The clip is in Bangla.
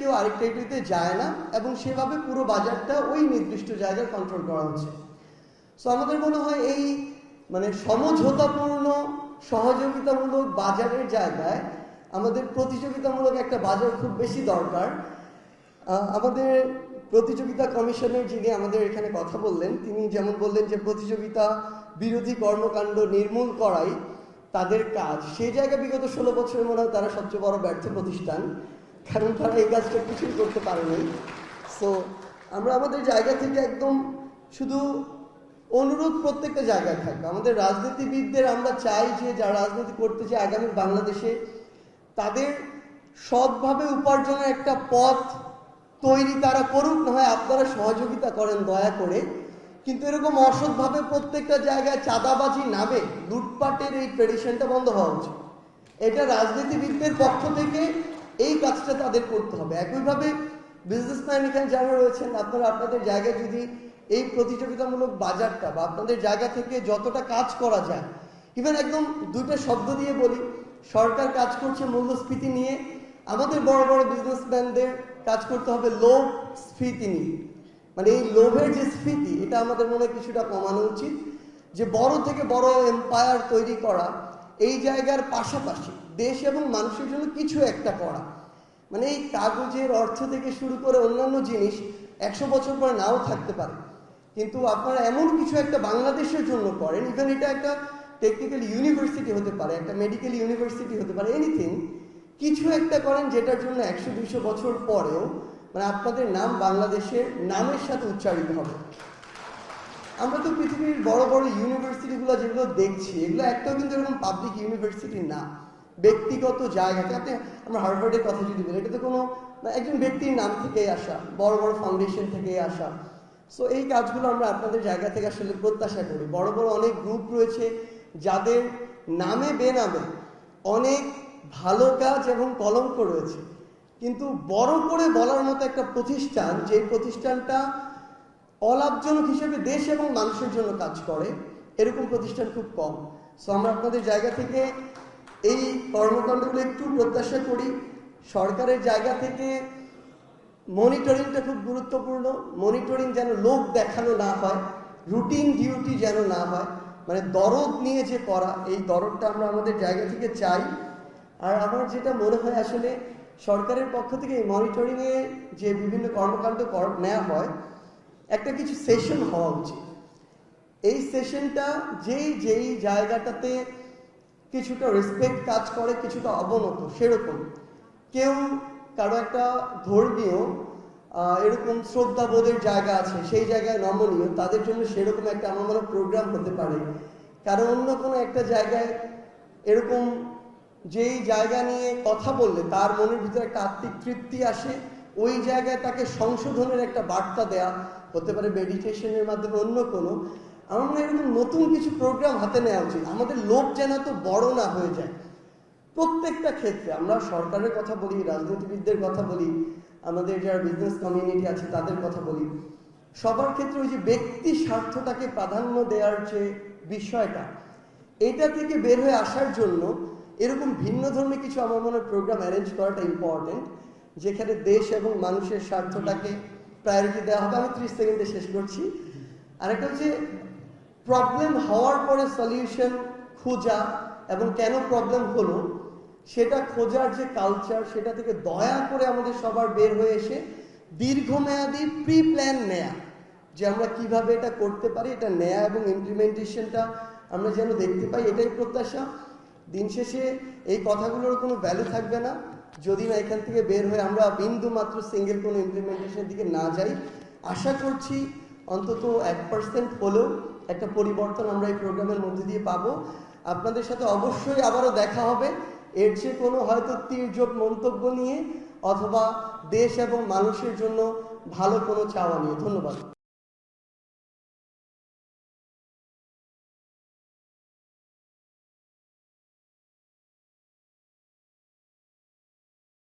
কেউ আরেক টেরিটরিতে যায় না এবং সেভাবে পুরো বাজারটা ওই নির্দিষ্ট জায়গায় কন্ট্রোল করা হচ্ছে। সো আমাদের মনে হয় এই মানে সমঝোতাপূর্ণ সহযোগিতামূলক বাজারের জায়গায় আমাদের প্রতিযোগিতামূলক একটা বাজার খুব বেশি দরকার। আমাদের প্রতিযোগিতা কমিশনের যিনি আমাদের এখানে কথা বললেন, তিনি যেমন বললেন যে প্রতিযোগিতা বিরোধী কর্মকাণ্ড নির্মূল করাই তাদের কাজ, সেই জায়গায় বিগত 16 বছরে মনে হয় তারা সবচেয়ে বড় ব্যর্থ প্রতিষ্ঠান, কারণ তারা এই কাজটা কিছুই করতে পারেনি। সো আমরা আমাদের জায়গা থেকে একদম শুধু অনুরোধ প্রত্যেকটা জায়গায় থাকবে। আমাদের রাজনীতিবিদদের আমরা চাই যে যারা রাজনীতি করতে চায় আগামী বাংলাদেশে, তাদের সৎভাবে উপার্জনের একটা পথ তৈরি তারা করুক, না হয় আপনারা সহযোগিতা করেন দয়া করে। কিন্তু এরকম অসৎভাবে প্রত্যেকটা জায়গায় চাঁদাবাজি নামে লুটপাটের এই ট্রেডিশনটা বন্ধ হওয়া উচিত। এটা রাজনীতিবিদদের পক্ষ থেকে এই কাজটা তাদের করতে হবে। একইভাবে বিজনেসম্যান এখানে যারা রয়েছেন, আপনারা আপনাদের জায়গায় যদি এই প্রতিযোগিতামূলক বাজারটা বা আপনাদের জায়গা থেকে যতটা কাজ করা যায়, ইভেন একদম দুইটা শব্দ দিয়ে বলি, সরকার কাজ করছে মূল্যস্ফীতি নিয়ে, আমাদের বড় বড় বিজনেসম্যানদের কাজ করতে হবে লোভ স্ফীতি নিয়ে। মানে এই লোভের যে স্ফীতি, এটা আমাদের মনে কিছুটা কমানো উচিত। যে বড় থেকে বড় এম্পায়ার তৈরি করা, এই জায়গার পাশাপাশি দেশ এবং মানুষের জন্য কিছু একটা করা, মানে এই কাগজের অর্থ থেকে শুরু করে অন্যান্য জিনিস 100 বছর পরে নাও থাকতে পারে, কিন্তু আপনারা এমন কিছু একটা বাংলাদেশের জন্য করেন, ইভেন এটা একটা টেকনিক্যাল ইউনিভার্সিটি হতে পারে, একটা মেডিকেল ইউনিভার্সিটি হতে পারে, এনিথিং, কিছু একটা করেন যেটার জন্য 100-200 বছর পরেও মানে আপনাদের নাম বাংলাদেশের নামের সাথে উচ্চারিত হবে। আমরা তো পৃথিবীর বড় বড় ইউনিভার্সিটিগুলো যেগুলো দেখছি, এগুলো একটাও কিন্তু এরকম পাবলিক ইউনিভার্সিটি না, ব্যক্তিগত জায়গাতে। আপনি আমরা হার্ভার্ডের কথা যদি বলি, এটা তো কোনো একজন ব্যক্তির নাম থেকেই আসা, বড় বড় ফাউন্ডেশন থেকেই আসা। সো এই কাজগুলো আমরা আপনাদের জায়গা থেকে আসলে প্রত্যাশা করি। বড় বড় অনেক গ্রুপ রয়েছে যাদের নামে বেনামে অনেক ভালো কাজ এবং কলঙ্ক রয়েছে, কিন্তু বড় করে বলার মতো একটা প্রতিষ্ঠান, যে প্রতিষ্ঠানটা অলাভজনক হিসেবে দেশ এবং মানুষের জন্য কাজ করে, এরকম প্রতিষ্ঠান খুব কম। সো আমরা আপনাদের জায়গা থেকে এই কর্মকাণ্ডগুলো একটু প্রত্যাশা করি। সরকারের জায়গা থেকে মনিটরিংটা খুব গুরুত্বপূর্ণ। মনিটরিং যেন লোক দেখানো না হয়, রুটিন ডিউটি যেন না হয়, মানে দরদ নিয়ে যে করা, এই দরদটা আমরা আমাদের জায়গা থেকে চাই। আর আমার যেটা মনে হয় আসলে সরকারের পক্ষ থেকে এই মনিটরিংয়ে যে বিভিন্ন কর্মকাণ্ড নেওয়া হয়, একটা কিছু সেশন হওয়া উচিত। এই সেশনটা যেই জায়গাটাতে কিছুটা রেসপেক্ট কাজ করে, কিছুটা অবনত, সেরকম কেউ কারো একটা ধর্মীয় এরকম শ্রদ্ধাবোধের জায়গা আছে, সেই জায়গায় নমনীয়, তাদের জন্য সেরকম একটা আমার মনে প্রোগ্রাম হতে পারে। কারণ অন্য কোনো একটা জায়গায় এরকম যেই জায়গা নিয়ে কথা বললে তার মনের ভিতরে একটা আত্মিক তৃপ্তি আসে, ওই জায়গায় তাকে সংশোধনের একটা বার্তা দেয়া হতে পারে মেডিটেশনের মাধ্যমে, অন্য কোনো। আমার মনে হয় এরকম নতুন কিছু প্রোগ্রাম হাতে নেওয়া উচিত। আমাদের লোভ যেন তো বড় না হয়ে যায় প্রত্যেকটা ক্ষেত্রে। আমরা সরকারের কথা বলি, রাজনীতিবিদদের কথা বলি, আমাদের যারা বিজনেস কমিউনিটি আছে তাদের কথা বলি, সবার ক্ষেত্রে ওই যে ব্যক্তি স্বার্থটাকে প্রাধান্য দেওয়ার যে বিষয়টা, এটা থেকে বের হয়ে আসার জন্য এরকম ভিন্ন ধরনের কিছু আমার মনে হয় প্রোগ্রাম অ্যারেঞ্জ করাটা ইম্পর্টেন্ট, যেখানে দেশ এবং মানুষের স্বার্থটাকে প্রায়োরিটি দেওয়া হবে। আমি 30 সেকেন্ডে শেষ করছি। আরেকটা হচ্ছে প্রবলেম হওয়ার পরে সলিউশন খোঁজা, এবং কেন প্রবলেম হলো সেটা খোঁজার যে কালচার, সেটা থেকে দয়া করে আমাদের সবার বের হয়ে এসে দীর্ঘমেয়াদী প্রি প্ল্যান নেয়া, যে আমরা কিভাবে এটা করতে পারি, এটা নেয়া এবং ইমপ্লিমেন্টেশনটা আমরা যেন দেখতে পাই, এটাই প্রত্যাশা। দিন শেষে এই কথাগুলোর কোনো ভ্যালু থাকবে না যদি না এখান থেকে বের হয়ে আমরা বিন্দু মাত্র সিঙ্গেল কোনো ইমপ্লিমেন্টেশনের দিকে না যাই। আশা করছি অন্তত 1% হলেও একটা পরিবর্তন আমরা এই প্রোগ্রামের মধ্যে দিয়ে পাবো। আপনাদের সাথে অবশ্যই আবারও দেখা হবে, এর চেয়ে কোনো হয়তো তীর্যক মন্তব্য নিয়ে, অথবা দেশ এবং মানুষের জন্য ভালো কোনো চাওয়া নিয়ে। ধন্যবাদ।